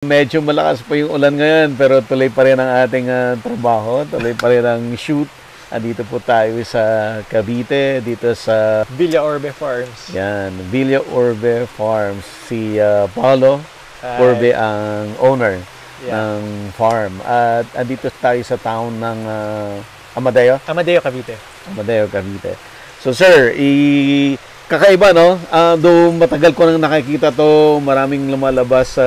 Medyo malakas pa yung ulan ngayon pero tuloy pa rin ang ating trabaho, tuloy pa rin ang shoot. Dito po tayo sa Cavite, dito sa Villa Orbe Farms. Yan, Villa Orbe Farms. Si Paulo Orbe ang owner ng farm. At dito tayo sa town ng Amadeo. Amadeo, Cavite. Amadeo, Cavite. So sir, kakaiba, no? Though matagal ko nang nakikita to, maraming lumalabas sa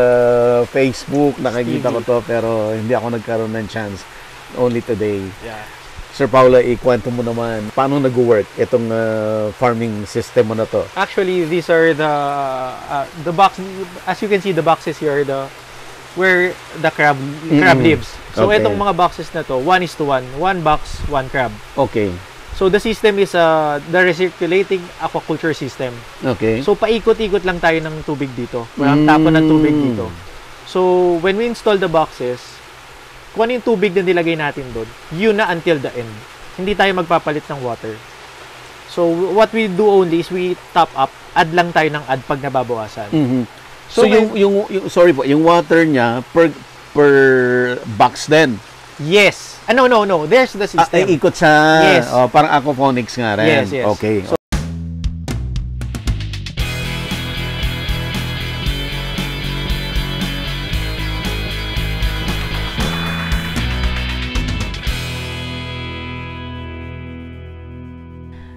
Facebook, nakikita ko to, pero hindi ako nagkaroon ng chance. Only today. Yeah. Sir Paulo, ikwento mo naman, paano nag-work itong farming system mo na to? Actually, these are the box, as you can see, the boxes here, where the crab lives. So itong mga boxes na to, 1:1, 1 box, 1 crab. Okay. So the system is the recirculating aquaculture system. Okay. So paikot-ikot lang tayo ng tubig dito. Walang tapon ng tubig dito. So when we install the boxes, kung ano yung tubig na nilagay natin doon, yun na until the end. Hindi tayo magpapalit ng water. So what we do only is we top up, add lang tayo ng add pag nababawasan. So yung sorry po, yung water niya per box din. Yes. No. There's the system. Ikot sa... Yes. Parang aquaponics nga rin. Yes. Okay. So,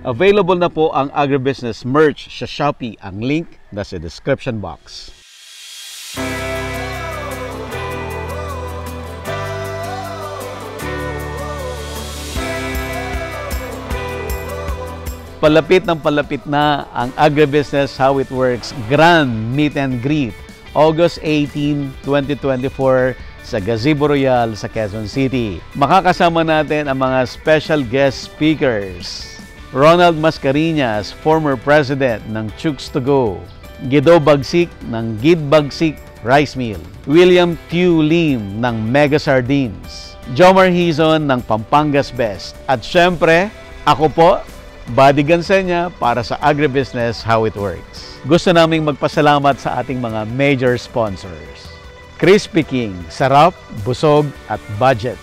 available na po ang agribusiness merch sa Shopee. Ang link nasa description box. Palapit na ang agribusiness How It Works Grand Meet and Greet August 18, 2024 sa Gazebo Royal sa Quezon City. Makakasama natin ang mga special guest speakers. Ronald Mascareñas, former president ng Chooks to Go. Guido Bagsik ng Gid Bagsik Rice Mill. William Tew Lim ng Mega Sardines. Jomar Hizon ng Pampangas Best. At syempre, ako po, Buddy Gansenya para sa Agribusiness How It Works. Gusto naming magpasalamat sa ating mga major sponsors. Crispy King, sarap, busog at budget.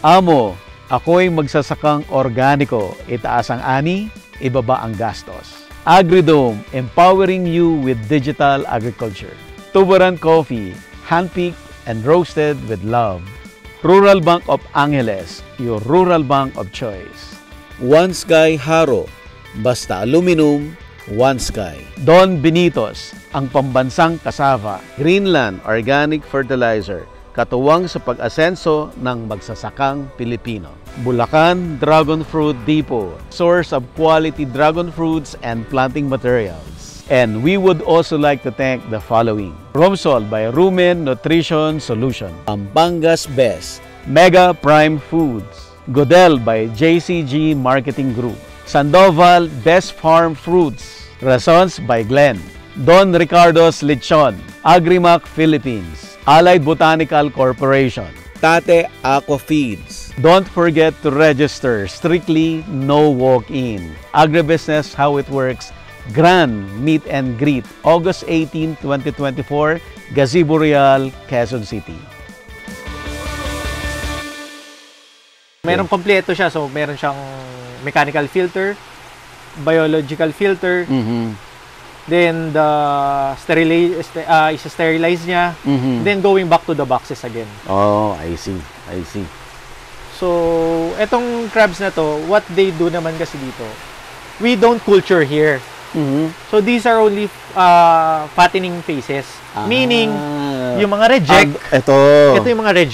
Amo, ako'y magsasakang organiko, itaas ang ani, ibaba ang gastos. Agridome, empowering you with digital agriculture. Tuburan Coffee, handpicked and roasted with love. Rural Bank of Angeles, your rural bank of choice. One Sky Haro, basta aluminum, One Sky. Don Benitos, ang pambansang kasava. Greenland Organic Fertilizer, katuwang sa pag-asenso ng magsasakang Pilipino. Bulacan Dragon Fruit Depot, source of quality dragon fruits and planting materials. And we would also like to thank the following. Romsol by Rumen Nutrition Solution. Pampangas Best. Mega Prime Foods. Godel by JCG Marketing Group. Sandoval Best Farm Fruits. Razons by Glenn. Don Ricardo's Lechon. Agrimac Philippines. Allied Botanical Corporation. Tate Aqua Feeds. Don't forget to register. Strictly no walk-in. Agribusiness How It Works Grand Meet and Greet August 18, 2024 Gazebo Royal, Quezon City. Meron kompleto siya. So, meron siyang mechanical filter, biological filter, then the sterilize niya, then going back to the boxes again. Oh, I see. So, etong crabs na to, what they do naman kasi dito, we don't culture here. So, these are only fattening phases. Meaning, yung mga reject, ito yung mga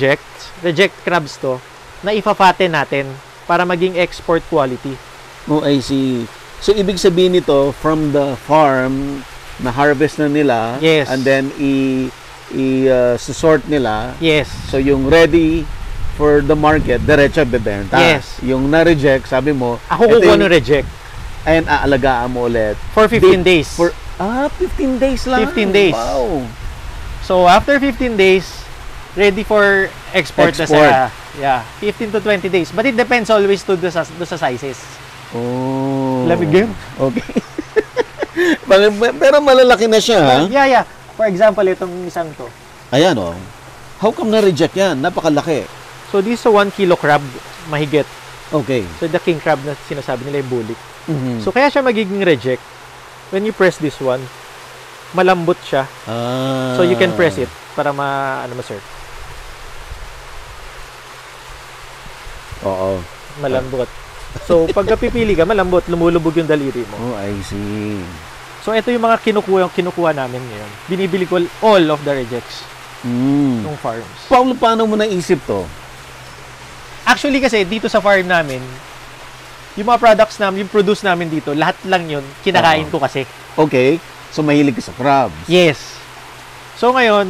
reject crabs to, na ifa-fatten natin para maging export quality. Oh, I see. So, ibig sabihin nito, from the farm, na-harvest na nila, and then i-sort nila. Yes. So, yung ready for the market, diretso bebenta. Yes. Yung na-reject, sabi mo, ako kukuha ng reject. And aalagaan mo ulit. For 15 days. 15 days lang? 15 days. Wow. So, after 15 days, ready for export. Na sa, 15 to 20 days. But it depends always to sa sizes. Oh. Lamig yun. Okay. Pero malalaki na siya, ha? Yeah. For example, itong isang to. Ayan, oh. How come na-reject yan? Napakalaki. So, this is a 1 kilo crab, mahigit. Okay. So, the king crab na sinasabi nila yung bulik. Mhm. So, kaya siya magiging reject. When you press this one, malambot siya. So, you can press it para sir? Oo. Malambot. So, pagka pipili ka, malambot, lumulubog yung daliri mo. Oh, I see. So, ito yung mga kinukuha namin ngayon. Binibili ko all of the rejects ng farms. Paulo, paano mo naisip to? Actually, kasi dito sa farm namin, yung mga products namin, yung produce namin dito, lahat lang yun, kinakain ko kasi. Okay. So, mahilig ka sa crabs. Yes. So, ngayon,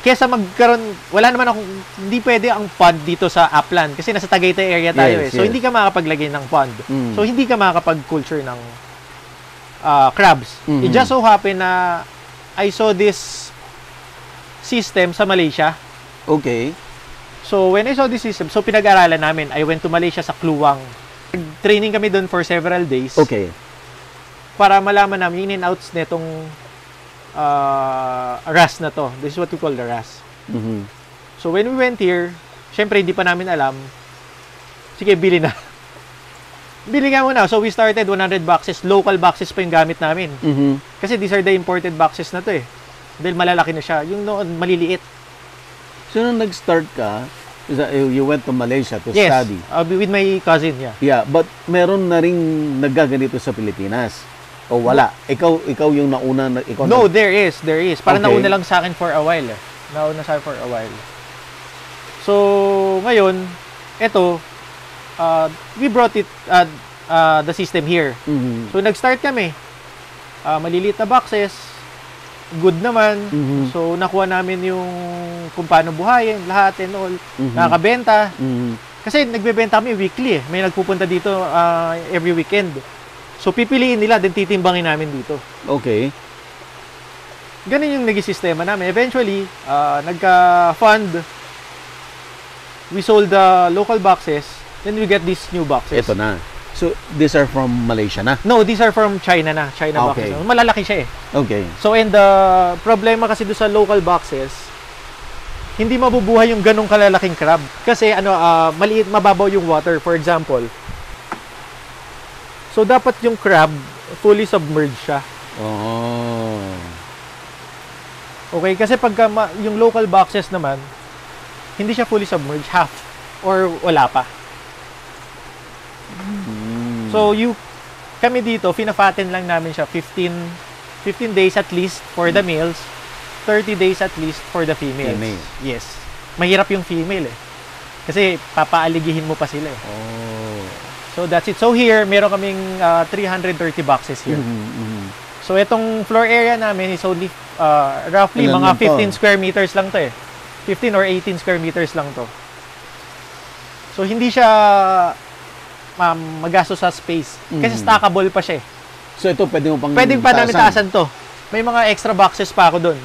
kesa magkaroon, wala naman akong, hindi pwede ang pond dito sa upland kasi nasa Tagaytay area tayo Yes, So, yes. hindi ka makakapaglagay ng pond. So, hindi ka makakapag-culture ng crabs. It just so happen na I saw this system sa Malaysia. Okay. So, when I saw this system, so pinag-aralan namin, I went to Malaysia sa Kluang. Training kami doon for several days. Okay. Para malaman namin in and outs netong RAS na to. This is what we call the RAS. Mhm. So, when we went here, syempre, hindi pa namin alam. Sige, bili na. Bili nga muna. So, we started 100 boxes. Local boxes pa yung gamit namin. Mhm. Kasi these are the imported boxes na to eh. Dahil malalaki na siya. Yung noon, maliliit. So, nung nag-start ka, you went to Malaysia to Yes, study. with my cousin, yeah. Yeah, but meron na ring naggaganito sa Pilipinas. O wala? Ikaw yung nauna na ikaw. No, there is. Parang Okay. nauna lang sa akin for a while. Nauna sa akin for a while. So, ngayon, eto, we brought it, the system here. Mhm. So, nag-start kami. Maliliit na boxes. Good naman. Mhm. So, nakuha namin yung kung paano buhayin, lahat and all. Mhm. Nakakabenta. Mhm. Kasi nagbebenta kami weekly eh. May nagpupunta dito every weekend. So, pipiliin nila, then titimbangin namin dito. Okay. Ganun yung naging sistema namin. Eventually, nagka-fund. We sold the local boxes. Then we get these new boxes. Ito na. So, these are from Malaysia na? No, these are from China na. China Okay. boxes. Malalaki siya eh. Okay. So, and the problema kasi doon sa local boxes, hindi mabubuhay yung ganong kalalaking crab. Kasi, maliit, mababaw yung water. For example, so, dapat yung crab, fully submerged siya. Oh. Okay? Kasi pagka yung local boxes naman, hindi siya fully submerged, half, or wala pa. So, kami dito, fina-fatten lang namin siya 15 days at least for the males, 30 days at least for the females. Female. Yes. Mahirap yung female eh. Kasi papaaligihin mo pa sila eh. Oh. So, that's it. So, here, meron kaming 330 boxes here. Mhm. So, itong floor area namin is only roughly Ilan mga lang to? 15 square meters lang to eh. 15 or 18 square meters lang to. So, hindi siya magastos sa space. Kasi stackable pa siya eh. So, ito pwede mo pang Pwede pa namin taasan to. May mga extra boxes pa ako doon.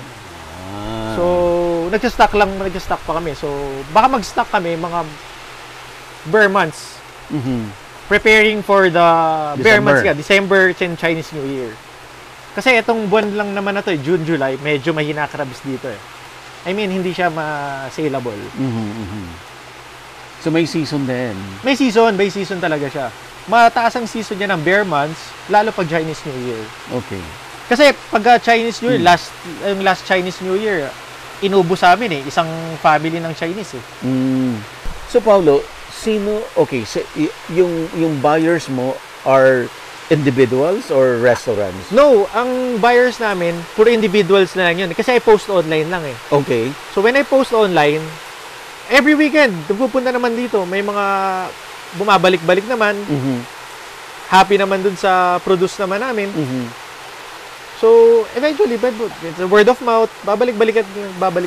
Ah. So, nagsa-stock pa kami. So, baka mag-stock kami mga bare months. Mhm. Preparing for the bare months ka. December and Chinese New Year. Kasi itong buwan lang naman na to, June, July, medyo mahina crabs dito eh. I mean, hindi siya ma-saleable. Mhm. Mhm. So, may season din. May season talaga siya. Mataas ang season niya ng bare months, lalo pag Chinese New Year. Okay. Kasi pag Chinese New Year, last Chinese New Year, inubos sa amin eh, isang family ng Chinese eh. So, Paulo, okay, so, yung buyers mo are individuals or restaurants? No, ang buyers namin, puro individuals na lang yun. Kasi I post online lang eh. Okay. So when I post online, every weekend, pupunta naman dito. May mga bumabalik-balik naman. Mhm. Happy naman dun sa produce naman namin. Mhm. So, eventually, it's a word of mouth. Babalik-balik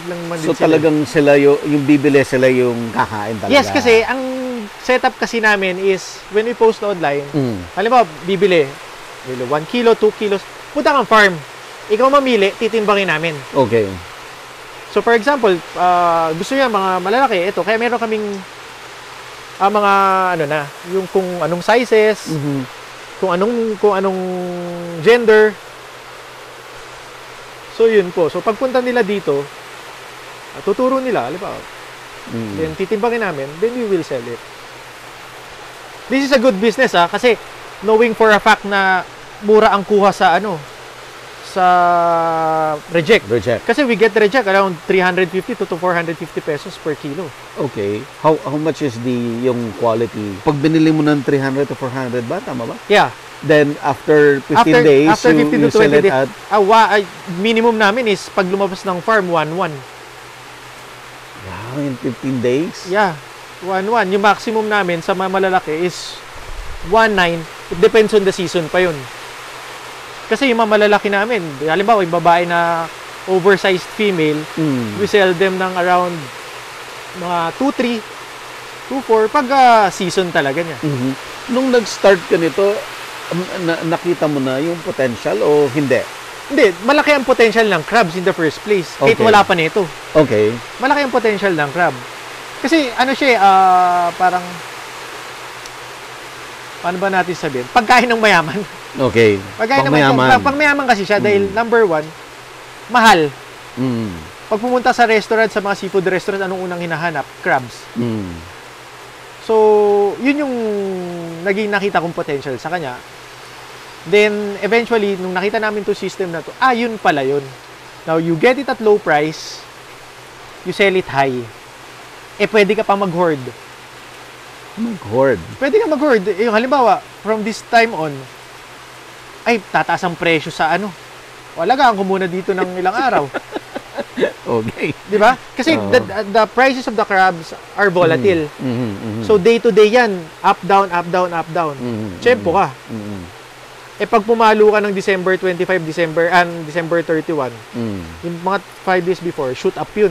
lang naman din So, sila. talagang sila yung bibili, sila yung kakain talaga. Yes, kasi ang setup kasi namin is when we post online, halimbawa, bibili 1 kilo, 2 kilos, punta kang farm. Ikaw mamili, titimbangin namin. Okay. So, for example, gusto niya mga malalaki, ito, kaya meron kaming mga, yung kung anong sizes, kung anong gender. So, yun po. So, pagpunta nila dito, tuturo nila, halimbawa, then titimbangin namin, then we will sell it. This is a good business, kasi knowing for a fact na mura ang kuha sa sa reject. Kasi we get reject around 350 to 450 pesos per kilo. Okay. How much is yung quality? Pag binili mo ng 300 to 400 ba? Tama ba? Yeah. Then after 15 days, after 15 you to 20 sell it days, at... minimum namin is pag lumabas ng farm, 1-1. Wow, in 15 days? Yeah. 1-1. Yung maximum namin sa mga malalaki is 1-9. It depends on the season pa yun. Kasi yung mga malalaki namin, halimbawa yung babae na oversized female, we sell them ng around mga 2-3, 2-4 pag season talaga niya. Nung nag-start ka nito, nakita mo na yung potential o hindi? Hindi, malaki ang potential ng crabs in the first place. Kahit Okay. wala pa nito. Okay. Malaki ang potential ng crab. Kasi siya, parang, paano ba natin sabihin? Pagkain ng mayaman. Okay. Pagkain ng Pangmayaman. pangmayaman kasi siya dahil number one, mahal. Mm. Pag pumunta sa restaurant, sa mga seafood restaurant, anong unang hinahanap? Crabs. Mm. So, yun yung naging nakita kong potential sa kanya. Then, eventually, nung nakita namin to system na to, yun pala yun. Now, you get it at low price, you sell it high. Pwede ka pa mag-hoard. Mag-hoard? Pwede ka mag-hoard. Yung halimbawa, from this time on, tataas ang presyo sa walagaan ko muna dito ng ilang araw. Okay. Di ba? Kasi the prices of the crabs are volatile. So, day to day yan. Up, down, up, down, up, down. Tiyempo ka. Pag pumalo ka ng December 25, December 31, yung mga 5 days before, shoot up yun.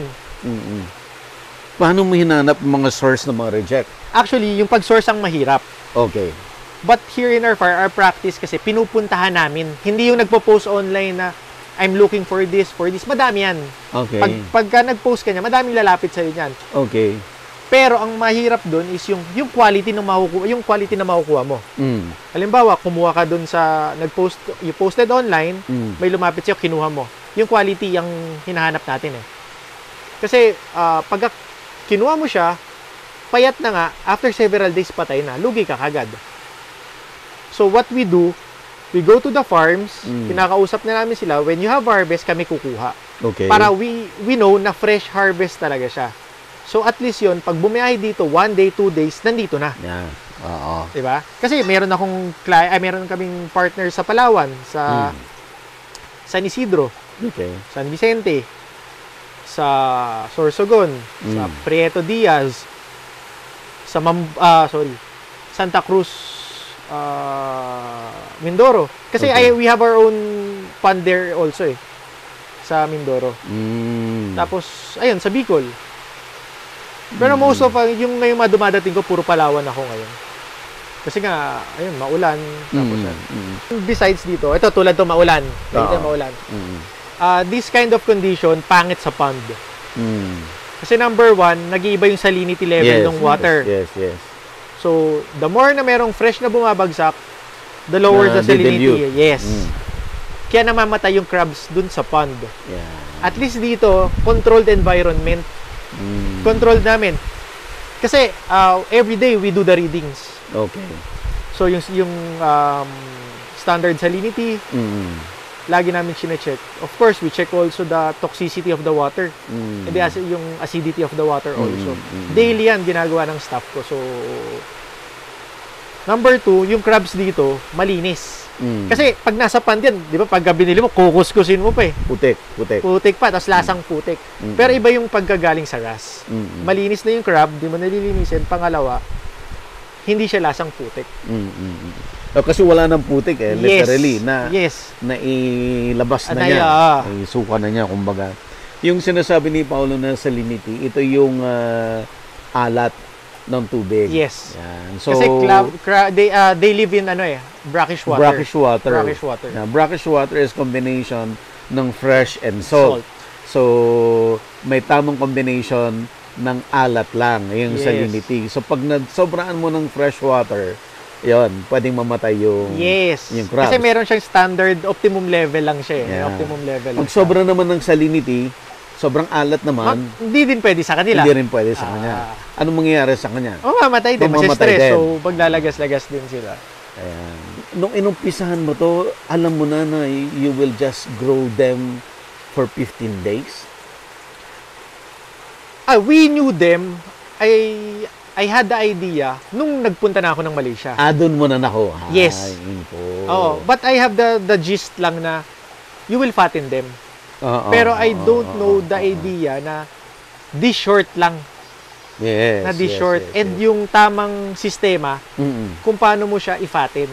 Paano mo hinanap yung mga source ng mga reject? Actually, yung pag-source ang mahirap. Okay. But here in our practice kasi pinapuntahan namin. Hindi yung nagpo-post online na I'm looking for this. Madami yan. Okay. Pagka nag-post ka niya, madaming lalapit sa'yo niyan. Okay. Pero ang mahirap doon is yung quality ng makukuha mo. Halimbawa, kumuha ka doon sa you posted online, may lumapit sa'yo, kinuha mo. Yung quality yung hinahanap natin eh. Kasi pag kinuha mo siya, payat na nga, after several days patay na, lugi ka kagad. So what we do, we go to the farms, pinakausap na namin sila, when you have harvest, kami kukuha. Okay. Para we know na fresh harvest talaga siya. So at least yun, pag bumiyahe dito, 1 day, 2 days, nandito na. Yeah. Oo. Diba? Kasi meron kaming partner sa Palawan, sa San Isidro, San Vicente, sa Sorsogon, sa Prieto Diaz, sa Santa Cruz, Mindoro. Kasi we have our own pond there also sa Mindoro. Tapos, ayun, sa Bicol. Pero most of, yung ngayong dumadating ko, puro Palawan ako ngayon. Kasi nga, ayun, maulan. Tapos, besides dito, ito tulad to maulan. Maulan. This kind of condition, pangit sa pond. Kasi number one, nag-iiba yung salinity level ng water. Yes. So, the more na merong fresh na bumabagsak, the lower the salinity. Yes. Kaya namamatay yung crabs dun sa pond. Yeah. At least dito, controlled environment. Controlled namin. Kasi, every day, we do the readings. Okay. So, yung standard salinity, lagi namin sinecheck. Of course, we check also the toxicity of the water. And yung acidity of the water also. Daily yan, ginagawa ng staff ko. So, number 2, yung crabs dito, malinis. Kasi pag nasa pond yan, di ba, pag binili mo, kukuskusin mo pa eh. Putik pa, tapos lasang putik. Pero iba yung pagkagaling sa RAS. Malinis na yung crab, di mo nalilinisin. Pangalawa, hindi siya lasang putik. Kasi wala nang putik literally na ilabas na niya. Isuka na niya kumbaga. Yung sinasabi ni Paolo na salinity, ito yung alat ng tubig. Yes. Yan. So, kasi they live in brackish water. Brackish water. Now, brackish water is combination ng fresh and salt. So, may tamang combination ng alat lang, yung salinity. So, pag sobraan mo ng fresh water, yon, pwedeng mamatay yung Yes. yung crabs. Kasi meron siyang standard optimum level lang siya. Yeah. Optimum level lang Pag sobra naman ng salinity, sobrang alat naman, hindi din pwede sa kanila. hindi rin pwede sa kanya. Anong mangyayari sa kanya? Mamatay din. Mamamatay Masistress. din. So, paglalagas-lagas din sila. Ayan. Nung inumpisahan mo to, alam mo na you will just grow them for 15 days? We knew them. I had the idea nung nagpunta na ako ng Malaysia. Doon mo na nakuha. Yes. Info. Oh, but I have the gist lang na you will fatten them. Pero I don't know the idea na this short lang. Yes. Na this short. And yung tamang sistema kung paano mo siya i-fatten.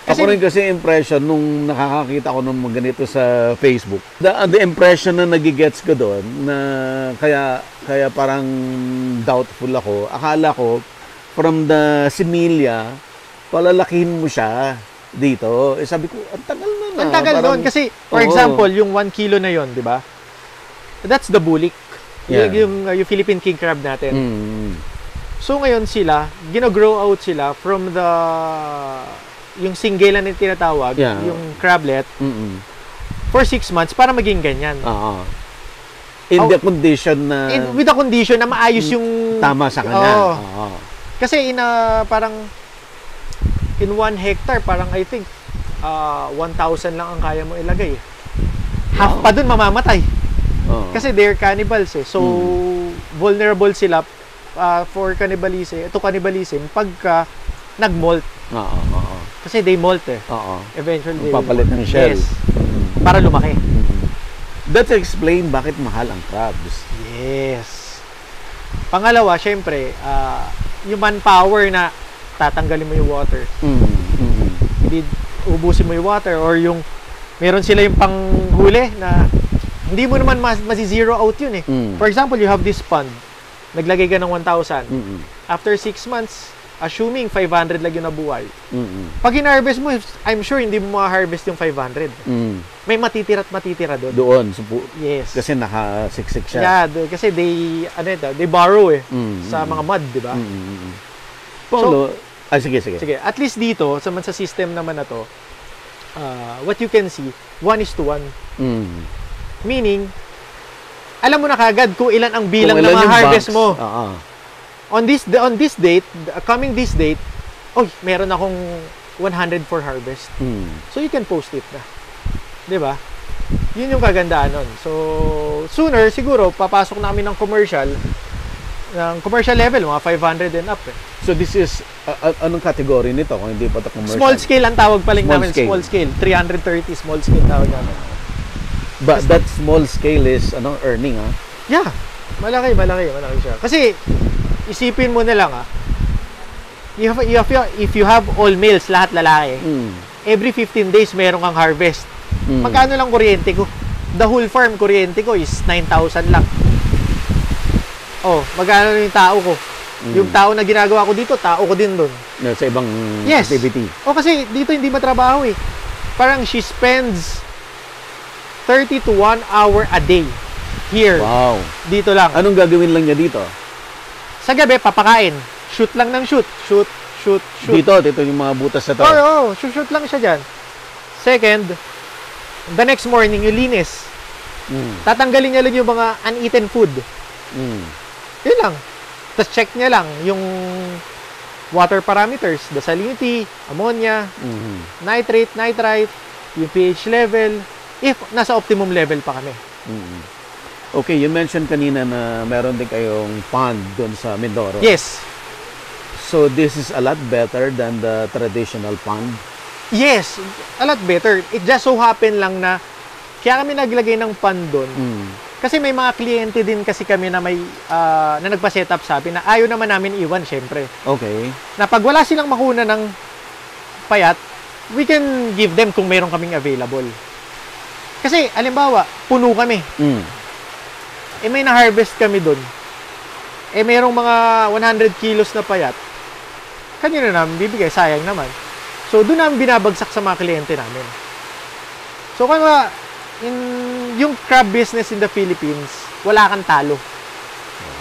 Ako rin kasi impression nung nakakakita ko ng mga ganito sa Facebook. The impression na nagigets ko doon na kaya parang doubtful ako. Akala ko from the similya, palalakihin mo siya dito. Sabi ko, ang tagal na. Ang tagal parang, doon kasi for example, yung 1 kilo na yon, 'di ba? That's the bulik. Yeah. Yung Philippine king crab natin. So ngayon sila, gino-grow out sila from yung single na tinatawag, yung crablet, for 6 months para maging ganyan. In the condition na... with the condition na maayos yung... Tama sa kanya. Kasi parang in 1 hectare, parang I think 1,000 lang ang kaya mo ilagay. Half pa dun mamamatay. Kasi they're cannibals eh. So, vulnerable sila for cannibalism pagka nag-molt. Kasi they molt eh. Eventually, papalit ng shell. Yes. Para lumaki. That's explain bakit mahal ang crabs. Yes. Pangalawa, syempre, yung manpower na tatanggalin mo yung water. Hindi ubusin mo yung water or yung meron sila yung panghuli na hindi mo naman masi-zero out yun eh. For example, you have this pond. Naglagay ka ng 1,000. After 6 months, assuming 500 lang yung nabuhay. Pag in-harvest mo, I'm sure hindi mo ma-harvest yung 500. May matitira doon. Doon. Yes. Kasi nakasiksik siya. Yeah, kasi they borrow eh. Sa mga mud, di ba? Paulo, sige. Sige, at least dito, sa system naman na to, what you can see, 1:1. Meaning, alam mo na kagad kung ilan ang bilang na ma-harvest mo. On this date, coming this date, meron akong 100 for harvest. So you can post it na. 'Di ba? Yun yung kagandaan nun. So sooner siguro papasok namin ng commercial level, mga 500 and up eh. So this is anong category nito kung hindi pa ito commercial? Small scale ang tawag pa lang namin, small scale. 330 small scale tawag namin. But that small scale is earning Yeah. Malaki siya. Kasi isipin mo na lang if you have all males, lahat lalaki, every 15 days meron kang harvest. Magkano lang kuryente ko? The whole farm kuryente ko is 9,000 lang. Magkano yung tao ko? Yung tao na ginagawa ko dito, tao ko din doon. Sa ibang activity. Kasi dito hindi matrabaho eh. Parang she spends 30 to 1 hour a day here. Wow. Dito lang. Anong gagawin lang niya dito? Sa gabi, papakain. Shoot lang ng shoot. Shoot. Dito yung mga butas na to. Shoot lang siya dyan. Second, the next morning, yung linis. Tatanggalin niya lang yung mga uneaten food. Yun lang. Tapos check niya lang yung water parameters, the salinity, ammonia, nitrite, yung pH level, if nasa optimum level pa kami. Okay, you mentioned kanina na meron din kayong pond doon sa Mindoro. Yes. So this is a lot better than the traditional pond? Yes, a lot better. It just so happen lang na kaya kami naglagay ng pond doon. Kasi may mga kliyente din kasi kami na na nagpa-set up sa amin na ayaw naman namin iwan, syempre. Okay. Na pag wala silang makuna ng payat, we can give them kung meron kaming available. Kasi, alimbawa, puno kami. May na-harvest kami doon. Merong mga 100 kilos na payat. Kanina namin bibigay, sayang naman. So, doon namin binabagsak sa mga kliyente namin. So, yung crab business in the Philippines, wala kang talo.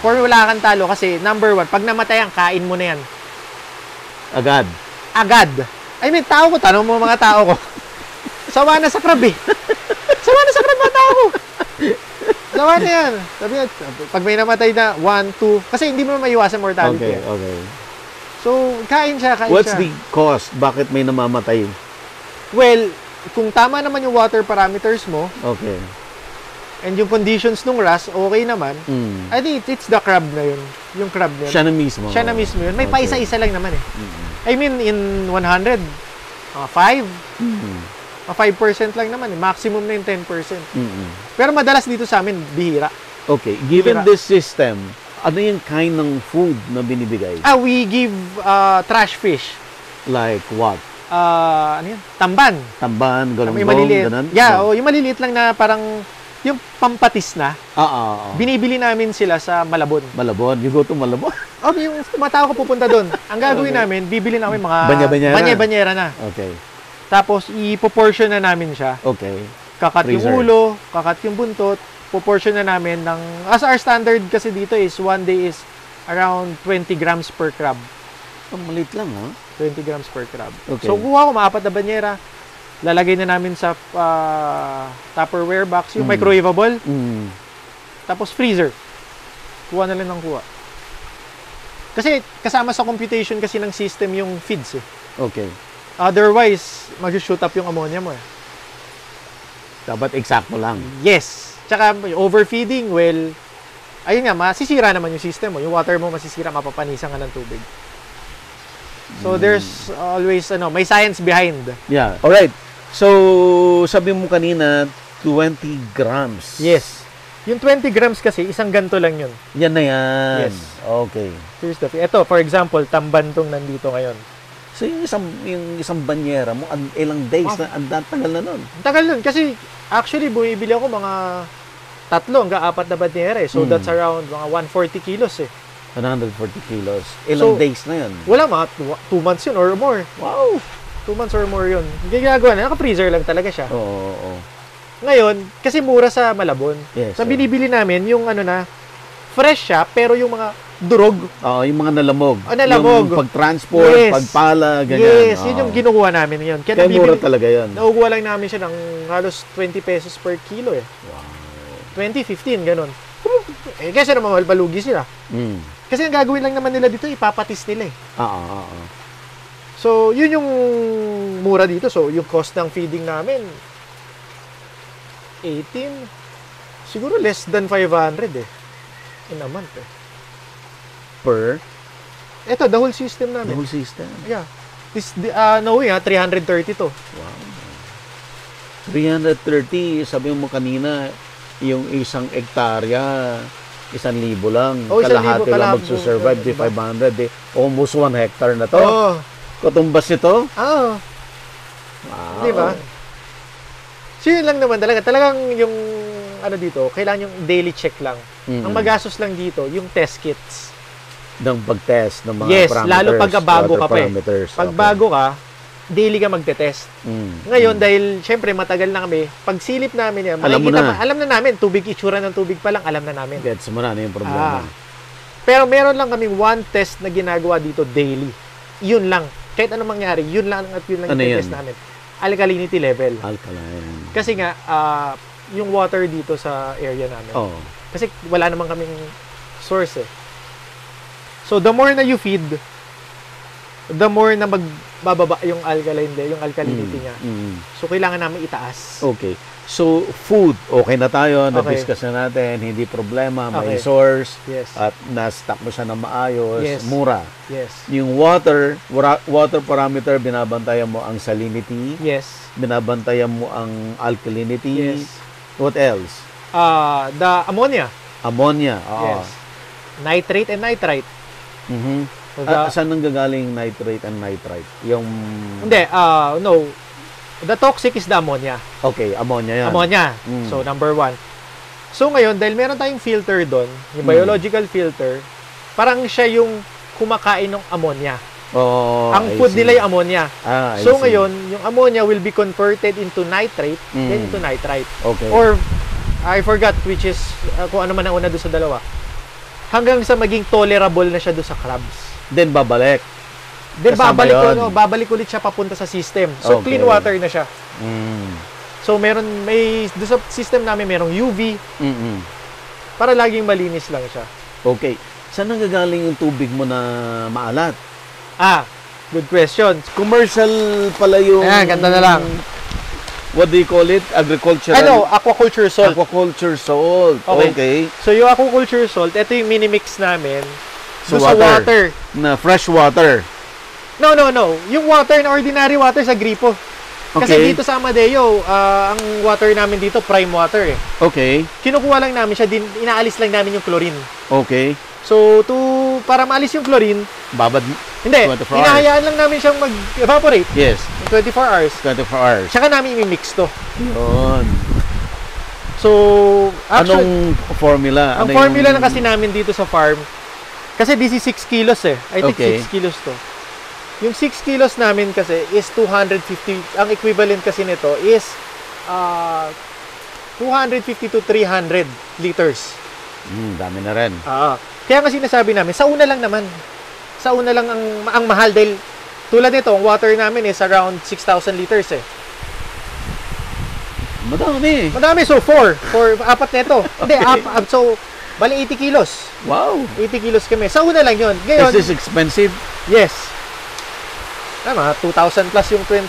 Wala kang talo kasi, number 1, pag namatay ang kain mo na yan. Agad. agad. I mean, tao ko, tanong mo mga tao ko. Sawa na sa crab eh. Sawa na sa crab mga tao ko. Sawa na yan. Sabi nga, pag may namatay na, 1, 2, kasi hindi mo maiwasan mortality. Okay. So, kain siya. What's the cost? Bakit may namamatay? Well, kung tama naman yung water parameters mo, Okay. and yung conditions ng RAS, okay naman, I think it's the crab na yun. Yung crab na yun. Siya na mismo. Siya na mismo yun. May Okay. paisa-isa lang naman eh. I mean, in 100, 5% lang naman eh. Maximum na yung 10%. Pero madalas dito sa amin, bihira. Okay. Given Bihira. this system, ano yung kind ng food na binibigay? We give trash fish. Like what? Ano yun? Tamban. Tamban, May galunggong, maliliit. ganun? Yeah, yung maliliit lang na parang yung pampatis na. Binibili namin sila sa Malabon. Malabon. You go to Malabon? Yung mga tao ko pupunta doon. Ang gagawin namin, bibili namin mga banya-banyera na. Okay. Tapos, ipoportion na namin siya. Okay. Kakat Freezer. yung ulo, kakat yung buntot, proportion na namin ng, as our standard kasi dito is, one day is around 20 grams per crab. Malit lang, ha? 20 grams per crab. Okay. So, kuha ko, maapat na banyera, lalagay na namin sa Tupperware box, yung microwavable, tapos freezer. Kuha na lang ng kuha. Kasi, kasama sa computation kasi ng system yung feeds eh. Okay. Otherwise, mag-shoot up yung ammonia mo eh. Dapat eksakto lang. Yes. Tsaka, overfeeding, well, ayun nga, masisira naman yung system mo. Yung water mo masisira, mapapanisan ka ng tubig. So, there's always, may science behind. Yeah. Alright. So, sabi mo kanina, 20 grams. Yes. Yung 20 grams kasi, isang ganto lang yun. Yan na yan. Yes. Okay. Here's the ito, for example, tamban tong nandito ngayon. So, yung isang banyera mo, ilang days na, ang tagal na nun. Ang tagal nun. Kasi, actually, bumibili ako mga 3 hanggang 4 na banyera eh. So, that's around mga 140 kilos eh. 140 kilos. Ilang So, days na yun? Wala, mga 2 months yun or more. Wow! 2 months or more yun. Ginagawa na, naka-freezer lang talaga siya. Oo. Ngayon, kasi mura sa Malabon. Yes, So, binibili namin yung fresh siya, pero yung mga durog. Oo, yung mga nalamog. Nalamog. Yung pag-transport, Yes. pagpala, ganyan. Yes, yun yung ginukuha namin yun. Kaya mura talaga yun. Naukuha lang namin siya ng halos 20 pesos per kilo eh. Wow. 20, 15, ganun. Kasi naman malbalugi sila. Kasi ang gagawin lang naman nila dito, ipapatis nila eh. So, yun yung mura dito. So, yung cost ng feeding namin, 18, siguro less than 500 eh. In a month eh. Per? Ito, the whole system The namin. whole system. Yeah. No way 330 to. Wow. 330, sabi mo kanina, yung isang hektarya, 1,000 lang. Oh, 1,000 kalahati lang kalahati. magsusurvive, di 500. Almost 1 hectare na to. Oo. Katumbas ito. Oo. Wow. Di ba? So, yun lang naman talaga. Talagang yung, dito, kailangan yung daily check lang. Ang magastos lang dito, yung test kits. Ng pag-test ng mga Yes, parameters. lalo pag bago ka pa eh. Parameters. Pag Okay. bago ka, daily ka magte-test. Ngayon, dahil syempre matagal na kami, pag silip namin yan, Alam mo na. alam na namin, itsura ng tubig pa lang, alam na namin. Gets mo na, ano yung problema. Pero meron lang kaming one test na ginagawa dito daily. Yun lang. Kahit anong mangyari, yun lang at yun lang Ano yung test yun? namin. Alkalinity level. Alkaline. Kasi nga, yung water dito sa area namin. Oh. Kasi wala naman kaming source eh. So, the more na you feed, the more na magbababa yung alkalinity niya. So, kailangan namin itaas. Okay. So, food, okay na tayo. Na-discuss na natin. Hindi problema. May Okay. source. Yes. At na-stock mo siya na maayos. Yes. Mura. Yes. Yung water parameter, binabantayan mo ang salinity. Yes. Binabantayan mo ang alkalinity. Yes. What else? The ammonia. Ammonia. Oo. Yes. Nitrate and nitrite. So, Saan nanggagaling nitrate and nitrite? Yung... Hindi, no. The toxic is the ammonia. Okay, ammonia yan. Ammonia. So, number 1. So, ngayon, dahil meron tayong filter doon, yung biological filter, parang siya yung kumakain ng ammonia. Oh, Ang food nila yung ammonia. I So, see. ngayon, yung ammonia will be converted into nitrate, then into nitrite. Okay. Or, I forgot which is, kung ano man ang una doon sa dalawa. Hanggang sa maging tolerable na siya doon sa crabs. Then babalik. Then Kasama yun. babalik ulit siya papunta sa system. So Okay. clean water na siya. Mm. So may doon sa system namin merong UV Mm-mm. para laging malinis lang siya. Okay. Saan nanggagaling yung tubig mo na maalat? Good question. Commercial pala yung... Ayan, ganda na lang. What do you call it? Agricultural? Aquaculture salt. Aquaculture salt. Okay. Okay. So yung aquaculture salt, ito yung minimix namin So, doon sa water. Na fresh water. No. Yung water na ordinary water sa gripo. Kasi Okay. dito sa Amadeo, ang water namin dito, prime water eh. Okay. Kinukuha lang namin siya, inaalis lang namin yung chlorine. Okay. So, para maalis yung chlorine, Babad. hindi, 24 hours. hinahayaan lang namin siyang mag-evaporate Yes. 24 hours. 24 hours. Tsaka namin i-mix to. Yun. So, actually, Anong formula? ang Ano formula yung- na kasi namin dito sa farm, kasi this is 6 kilos eh. I think Okay. 6 kilos to. Yung 6 kilos namin kasi is 250, ang equivalent kasi nito is 250 to 300 liters. Dami na rin. Kaya nga sinasabi namin, sa una lang naman. Sa una lang ang mahal dahil tulad nito, ang water namin is around 6,000 liters eh. Madami. Madami, so 4, 4, 4 nito. Hindi, so, bali 80 kilos. Wow. 80 kilos kami. Sa una lang yun. Is Ngayon, this expensive? yes. Tama, 2,000 plus yung 20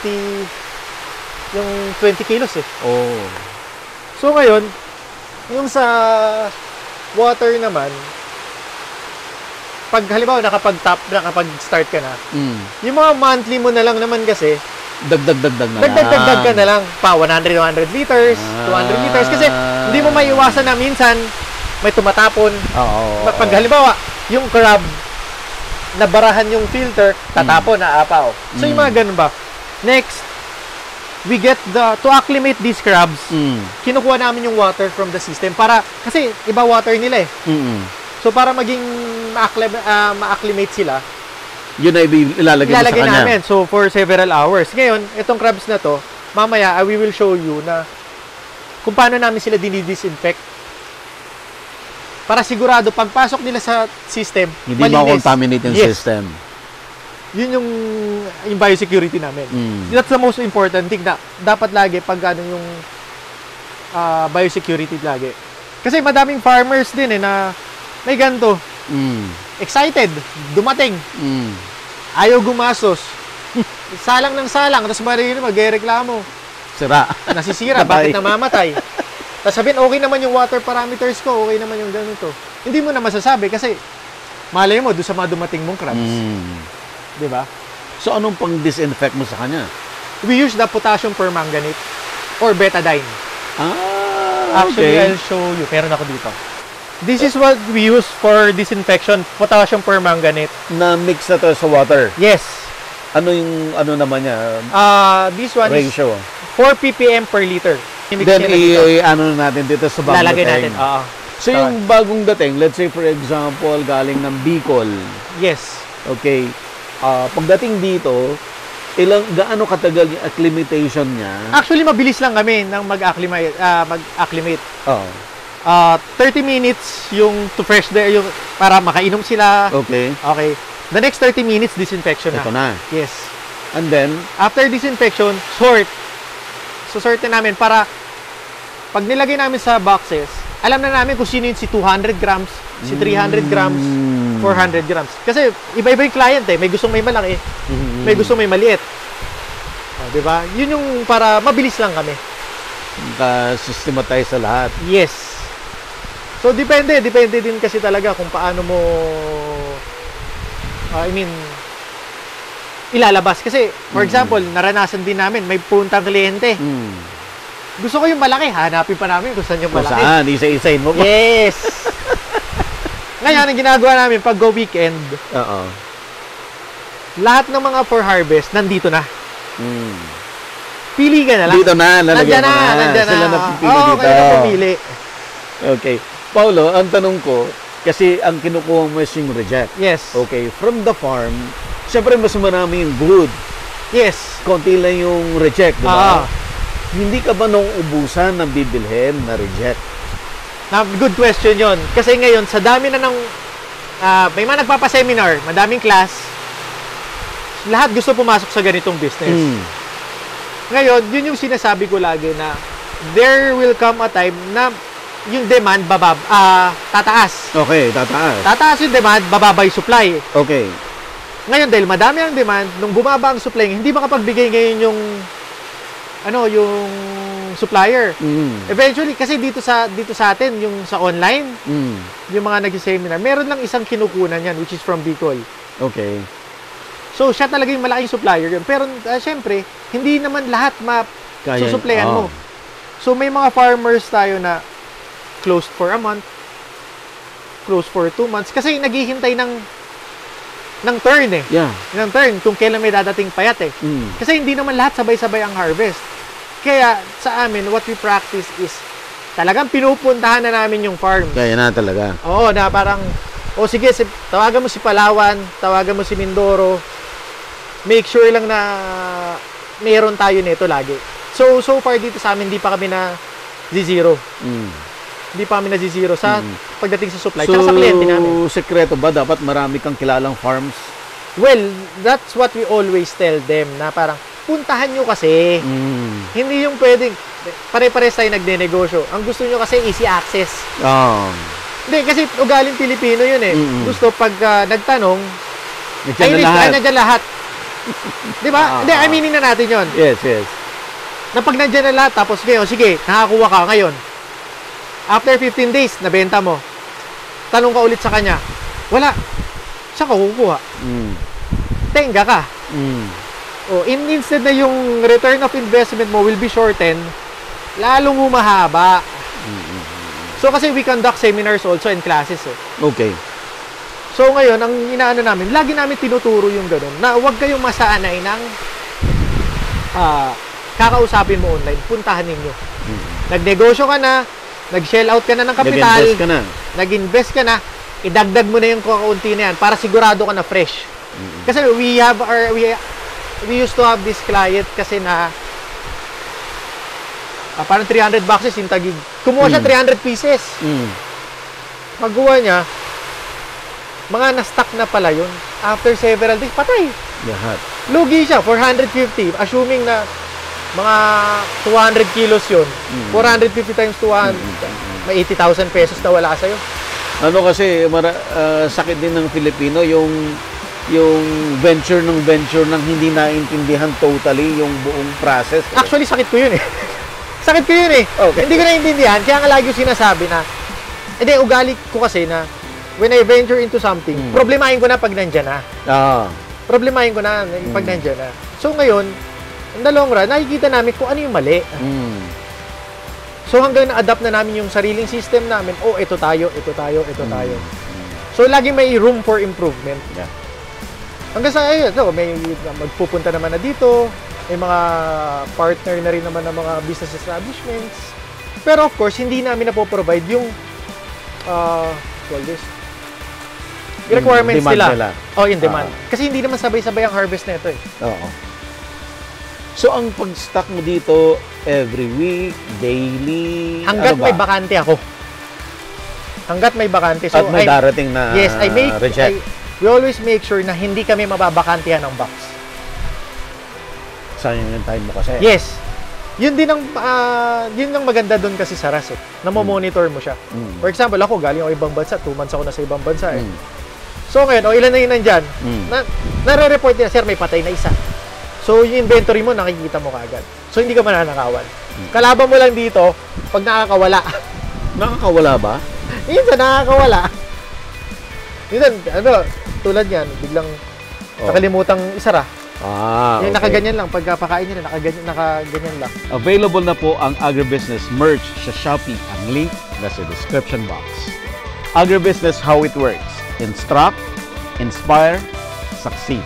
kilos eh. Oh. So ngayon, yung sa water naman, pag halimbawa nakapag-start ka na, yung mga monthly mo na lang naman kasi, Dagdag na dagdag ka na lang pa 100 liters, 200 liters kasi hindi mo maiiwasan na minsan may tumatapon. Oo. Pag halimbawa, yung crab nabarahan yung filter, tatapon na apaw. So yung mga ganun ba? Next, we get to acclimate these crabs. Kinukuha namin yung water from the system para kasi iba water nila eh. So para maging ma-acclimate sila, yun na ilalagay mo sa kanya. namin. So, for several hours. Ngayon, itong crabs na to, mamaya, we will show you na kung paano namin sila dinidisinfect. Para sigurado, pagpasok nila sa system, Hindi ma-contaminate yung system. Yun yung biosecurity namin. That's the most important thing na dapat lagi pag yung biosecurity lagi. Kasi madaming farmers din na may ganito. Excited, dumating. Ayaw gumasos. Salang ng salang, tapos magreklamo. Sira. Nasisira, bakit namamatay? Tapos sabihin, okay naman yung water parameters ko, okay naman yung ganito. Hindi mo na masasabi kasi malay mo doon sa mga dumating mong crabs. Di ba? So, anong pang-disinfect mo sa kanya? We use the potassium permanganate or betadine. Actually, okay. I'll show you. Meron ako dito. This is what we use for disinfection, potassium permanganate. Na mix na to sa water. Yes. Ano yung naman niya? This one Ratio. is 4 ppm per liter. Then ano natin dito sa bagong lalagay dating. natin. So yung bagong dating, let's say for example, galing ng Bicol. Yes. Okay. Pagdating dito, gaano katagal yung acclimatation niya? Actually, mabilis lang kami nang mag-acclimate. Oo. 30 minutes yung to fresh yung para makainom sila. Okay. Okay. The next 30 minutes disinfection na. Ito na. Yes. And then After disinfection, sort. So sortin namin para pag nilagay namin sa boxes, alam na namin kung sino yung si 200 grams, si 300 grams, 400 grams. Kasi iba-iba yung client eh. May gustong may malaki, may gustong may maliit. Di ba? Yun yung para mabilis lang kami. Systematize sa lahat. Yes. So, depende din kasi talaga kung paano mo, ilalabas. Kasi, for example, naranasan din namin, may puntang kliyente. Gusto ko yung malaki, hanapin pa namin kung saan yung malaki. Kung saan, isa-isain mo pa. Yes! Ngayon, ang ginagawa namin, pag go weekend, lahat ng mga for harvest, nandito na. Pili ka na lang. Dito na, lalagyan mo na. Nandiyan na. Sila na pipili dito. Kaya na pumili. Okay. Paulo, ang tanong ko, kasi ang kinukuha mo is yung reject. Yes. Okay. From the farm, syempre mas marami yung good. Yes. Konti lang yung reject, di ba? Hindi ka ba nung ubusan ng bibilhin na reject? Good question yon. Kasi ngayon, sa dami na ng may mga nagpapaseminar, madaming class. lahat gusto pumasok sa ganitong business. Ngayon, yun yung sinasabi ko lagi na there will come a time na yung demand tataas. Okay, tataas. Tataas yung demand, bababa yung supply. Okay. Ngayon, dahil madami ang demand, nung bumaba ang supply, hindi makapagbigay ngayon yung yung supplier. Eventually, kasi dito sa atin, yung sa online, yung mga nag-seminar, meron lang isang kinukunan yan, which is from Bicol. Okay. So, siya talaga yung malaking supplier yun. Pero, syempre, hindi naman lahat susuplayan mo. So, may mga farmers tayo na closed for a month, closed for 2 months, kasi naghihintay ng turn eh. Yeah. Ng turn, kung kailan may dadating payat eh. Kasi hindi naman lahat sabay-sabay ang harvest. Kaya, sa amin, what we practice is, talagang pinupuntahan na namin yung farm. Kaya na talaga. Oo, na parang, sige, tawagan mo si Palawan, tawagan mo si Mindoro, make sure lang na meron tayo nito lagi. So far dito sa amin, hindi pa kami na zero. Hindi pa kami na zero sa pagdating sa supply. Tsaka sa kliyente namin. So, sekreto ba? Dapat marami kang kilalang farms? Well, that's what we always tell them, na parang, puntahan nyo kasi. Hindi yung pwedeng, pare-pares tayo nagne-negosyo. Ang gusto nyo kasi easy access. Hindi, kasi ugaling Pilipino yun eh. Gusto pag nagtanong, nandiyan lahat. Di ba? Hindi, aminin na natin yun. Yes, yes. Na pag nandiyan na lahat, tapos ngayon, sige, nakakuha ka ngayon. After 15 days, nabenta mo. Tanong ka ulit sa kanya, wala. Saan ka kukuha? Tenga ka. Instead na yung return of investment mo will be shortened, lalong humahaba. So, kasi we conduct seminars also and classes eh. Okay. So, ngayon, ang inaano namin, lagi namin tinuturo yung ganun, na huwag kayong masanay ng kakausapin mo online, puntahan ninyo. Nagnegosyo ka na, nag-shell out ka na ng kapital, nag-invest ka na, idagdag mo na yung kakaunti na yan para sigurado ka na fresh. Kasi we used to have this client kasi na parang 300 boxes yung tagig. Kumuha siya 300 pieces. Magawa niya, mga na-stock na pala yun. After several days, patay. Lahat. Lugi siya, 450. Assuming na mga 200 kilos yun. 450 times 200, may 80,000 pesos na wala sa'yo. Ano kasi, sakit din ng Filipino, yung venture nang hindi naintindihan totally yung buong process. Actually, sakit ko yun eh. Sakit ko yun eh. Okay. Hindi ko naintindihan. Kaya nga lagi yung sinasabi na, ugali ko kasi na, when I venture into something, problemahin ko na pag nandyan na. Problemahin ko na pag nandyan na. So ngayon, in the long run, nakikita namin kung ano yung mali. So hanggang na-adapt na namin yung sariling system namin, ito tayo. So lagi may room for improvement. Yeah. Hanggang sa may magpupunta naman na dito, may mga partner na rin naman ng mga business establishments. Pero of course, hindi namin na-provide yung requirements nila. Yung demand. Kasi hindi naman sabay-sabay ang harvest nito eh. Oo. So, ang pag-stock mo dito, every week, daily, hanggat may bakante ako. Hanggat may bakante. So, at may darating na yes, reject. We always make sure na hindi kami mababakantihan ng box. Sayang yung time mo kasi. Yes. Yun din ang maganda doon kasi sa RAS eh. Na-monitor mo siya. For example, ako galing ako ibang bansa. 2 months ako na sa ibang bansa eh. So ngayon, ilan na yun nandyan? Nare-report nila, sir, may patay na isa. So yung inventory mo, nakikita mo kaagad. So hindi ka mananakawan. Kalaban mo lang dito, pag nakakawala. Nakakawala ba? Minsan nakakawala. Minsan, tulad yan, biglang nakalimutang isara. Okay. Yung nakaganyan lang, pagkapakain nila, nakaganyan lang. Available na po ang agribusiness merch sa Shopee. Ang link nasa description box. Agribusiness, how it works. Instruct, inspire, succeed.